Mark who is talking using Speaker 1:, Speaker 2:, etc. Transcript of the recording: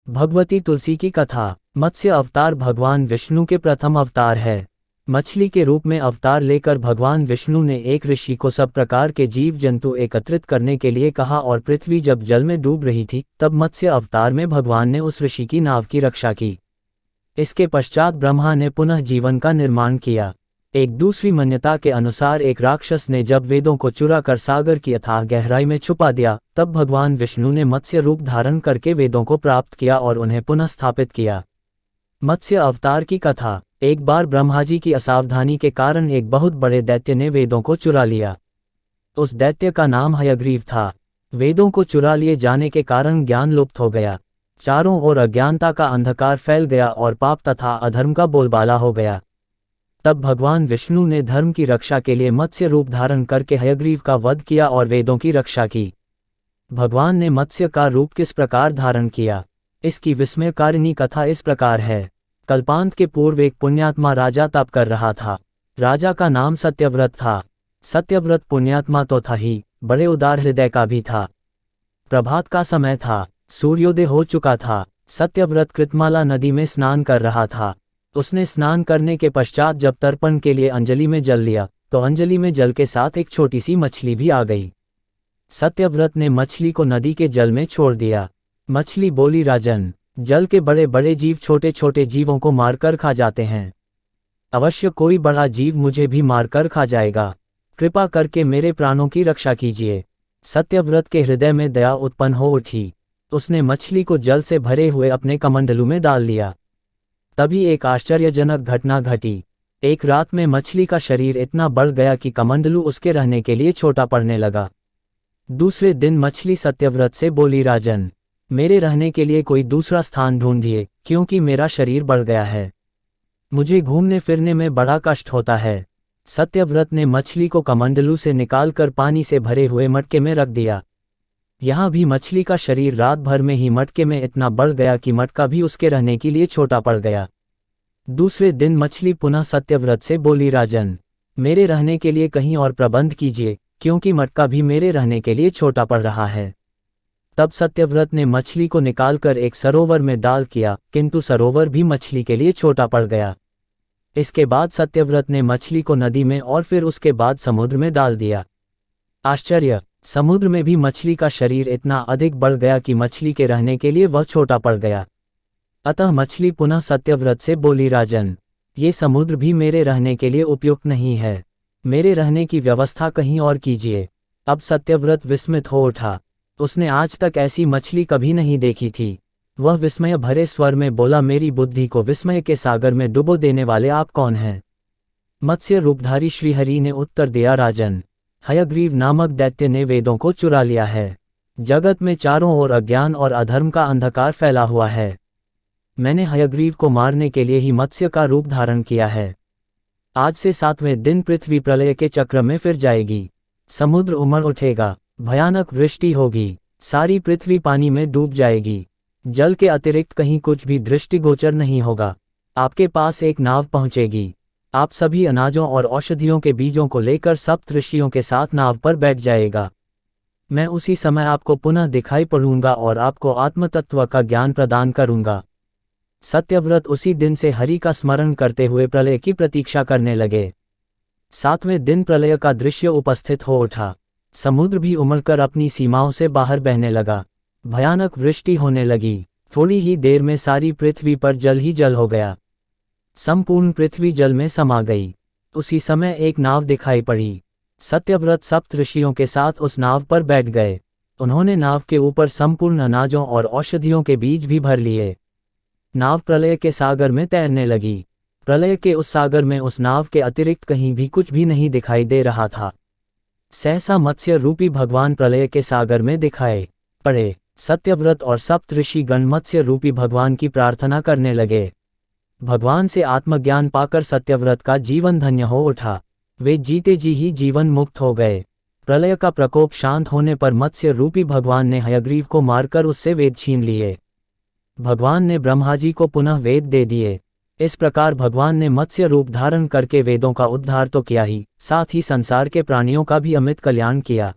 Speaker 1: भगवती तुलसी की कथा। मत्स्य अवतार भगवान विष्णु के प्रथम अवतार है। मछली के रूप में अवतार लेकर भगवान विष्णु ने एक ऋषि को सब प्रकार के जीव जंतु एकत्रित करने के लिए कहा और पृथ्वी जब जल में डूब रही थी तब मत्स्य अवतार में भगवान ने उस ऋषि की नाव की रक्षा की। इसके पश्चात ब्रह्मा ने पुनः जीवन का निर्माण किया। एक दूसरी मान्यता के अनुसार एक राक्षस ने जब वेदों को चुरा कर सागर की अथाह गहराई में छुपा दिया तब भगवान विष्णु ने मत्स्य रूप धारण करके वेदों को प्राप्त किया और उन्हें पुनः स्थापित किया। मत्स्य अवतार की कथा। एक बार ब्रह्मा जी की असावधानी के कारण एक बहुत बड़े दैत्य ने वेदों को चुरा लिया। उस दैत्य का नाम हयग्रीव था। वेदों को चुरा लिए जाने के कारण ज्ञान लुप्त हो गया। चारों ओर अज्ञानता का अंधकार फैल गया और पाप तथा अधर्म का बोलबाला हो गया। तब भगवान विष्णु ने धर्म की रक्षा के लिए मत्स्य रूप धारण करके हयग्रीव का वध किया और वेदों की रक्षा की। भगवान ने मत्स्य का रूप किस प्रकार धारण किया, इसकी विस्मयकारिणी कथा इस प्रकार है। कल्पांत के पूर्व एक पुण्यात्मा राजा तप कर रहा था। राजा का नाम सत्यव्रत था। सत्यव्रत पुण्यात्मा तो था ही, बड़े उदार हृदय का भी था। प्रभात का समय था, सूर्योदय हो चुका था। सत्यव्रत कृतमाला नदी में स्नान कर रहा था। उसने स्नान करने के पश्चात जब तर्पण के लिए अंजलि में जल लिया तो अंजलि में जल के साथ एक छोटी सी मछली भी आ गई। सत्यव्रत ने मछली को नदी के जल में छोड़ दिया। मछली बोली, राजन, जल के बड़े बड़े जीव छोटे छोटे जीवों को मारकर खा जाते हैं। अवश्य कोई बड़ा जीव मुझे भी मारकर खा जाएगा। कृपा करके मेरे प्राणों की रक्षा कीजिए। सत्यव्रत के हृदय में दया उत्पन्न हो उठी। उसने मछली को जल से भरे हुए अपने कमंडलू में डाल लिया। तभी एक आश्चर्यजनक घटना घटी। एक रात में मछली का शरीर इतना बढ़ गया कि कमंडलू उसके रहने के लिए छोटा पड़ने लगा। दूसरे दिन मछली सत्यव्रत से बोली, राजन, मेरे रहने के लिए कोई दूसरा स्थान ढूंढिए, क्योंकि मेरा शरीर बढ़ गया है। मुझे घूमने फिरने में बड़ा कष्ट होता है। सत्यव्रत ने मछली को कमंडलू से निकालकर पानी से भरे हुए मटके में रख दिया। यहाँ भी मछली का शरीर रात भर में ही मटके में इतना बढ़ गया कि मटका भी उसके रहने के लिए छोटा पड़ गया। दूसरे दिन मछली पुनः सत्यव्रत से बोली, राजन, मेरे रहने के लिए कहीं और प्रबंध कीजिए, क्योंकि मटका भी मेरे रहने के लिए छोटा पड़ रहा है। तब सत्यव्रत ने मछली को निकालकर एक सरोवर में डाल किया, किंतु सरोवर भी मछली के लिए छोटा पड़ गया। इसके बाद सत्यव्रत ने मछली को नदी में और फिर उसके बाद समुद्र में डाल दिया। आश्चर्य! समुद्र में भी मछली का शरीर इतना अधिक बढ़ गया कि मछली के रहने के लिए वह छोटा पड़ गया। अतः मछली पुनः सत्यव्रत से बोली, राजन, ये समुद्र भी मेरे रहने के लिए उपयुक्त नहीं है। मेरे रहने की व्यवस्था कहीं और कीजिए। अब सत्यव्रत विस्मित हो उठा। उसने आज तक ऐसी मछली कभी नहीं देखी थी। वह विस्मय भरे स्वर में बोला, मेरी बुद्धि को विस्मय के सागर में डुबो देने वाले आप कौन हैं? मत्स्य रूपधारी श्रीहरि ने उत्तर दिया, राजन, हयग्रीव नामक दैत्य ने वेदों को चुरा लिया है। जगत में चारों ओर अज्ञान और अधर्म का अंधकार फैला हुआ है। मैंने हयग्रीव को मारने के लिए ही मत्स्य का रूप धारण किया है। आज से 7वें दिन पृथ्वी प्रलय के चक्र में फिर जाएगी। समुद्र उमड़ उठेगा, भयानक वृष्टि होगी, सारी पृथ्वी पानी में डूब जाएगी। जल के अतिरिक्त कहीं कुछ भी दृष्टिगोचर नहीं होगा। आपके पास एक नाव पहुंचेगी। आप सभी अनाजों और औषधियों के बीजों को लेकर सप्त ऋषियों के साथ नाव पर बैठ जाएगा। मैं उसी समय आपको पुनः दिखाई पड़ूंगा और आपको आत्मतत्व का ज्ञान प्रदान करूंगा। सत्यव्रत उसी दिन से हरि का स्मरण करते हुए प्रलय की प्रतीक्षा करने लगे। 7वें दिन प्रलय का दृश्य उपस्थित हो उठा। समुद्र भी उमड़कर अपनी सीमाओं से बाहर बहने लगा। भयानक वृष्टि होने लगी। थोड़ी ही देर में सारी पृथ्वी पर जल ही जल हो गया। संपूर्ण पृथ्वी जल में समा गई। उसी समय एक नाव दिखाई पड़ी। सत्यव्रत सप्त ऋषियों के साथ उस नाव पर बैठ गए। उन्होंने नाव के ऊपर संपूर्ण अनाजों और औषधियों के बीज भी भर लिए। नाव प्रलय के सागर में तैरने लगी। प्रलय के उस सागर में उस नाव के अतिरिक्त कहीं भी कुछ भी नहीं दिखाई दे रहा था। सहसा मत्स्य रूपी भगवान प्रलय के सागर में दिखाए पड़े। सत्यव्रत और सप्त ऋषि गण मत्स्य रूपी भगवान की प्रार्थना करने लगे। भगवान से आत्मज्ञान पाकर सत्यव्रत का जीवन धन्य हो उठा। वे जीते जी ही जीवन मुक्त हो गए। प्रलय का प्रकोप शांत होने पर मत्स्य रूपी भगवान ने हयग्रीव को मारकर उससे वेद छीन लिए। भगवान ने ब्रह्मा जी को पुनः वेद दे दिए। इस प्रकार भगवान ने मत्स्य रूप धारण करके वेदों का उद्धार तो किया ही, साथ ही संसार के प्राणियों का भी अमित कल्याण किया।